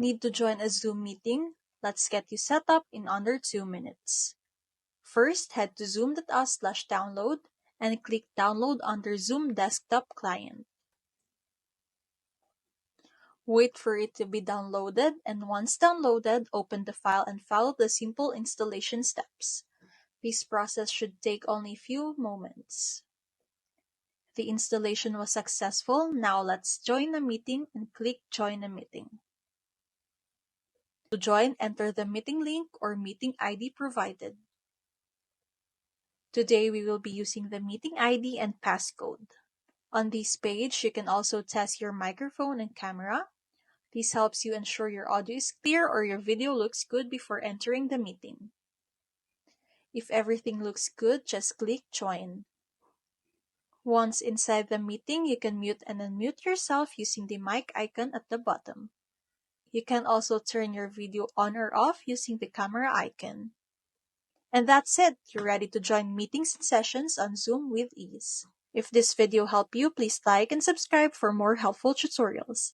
Need to join a Zoom meeting? Let's get you set up in under 2 minutes. First, head to zoom.us/download and click Download under Zoom Desktop Client. Wait for it to be downloaded, and once downloaded, open the file and follow the simple installation steps. This process should take only a few moments. The installation was successful. Now let's join the meeting and click Join a Meeting. To join, enter the meeting link or meeting ID provided. Today we will be using the meeting ID and passcode. On this page, you can also test your microphone and camera. This helps you ensure your audio is clear or your video looks good before entering the meeting. If everything looks good, just click Join. Once inside the meeting, you can mute and unmute yourself using the mic icon at the bottom. You can also turn your video on or off using the camera icon. And that's it. You're ready to join meetings and sessions on Zoom with ease. If this video helped you, please like and subscribe for more helpful tutorials.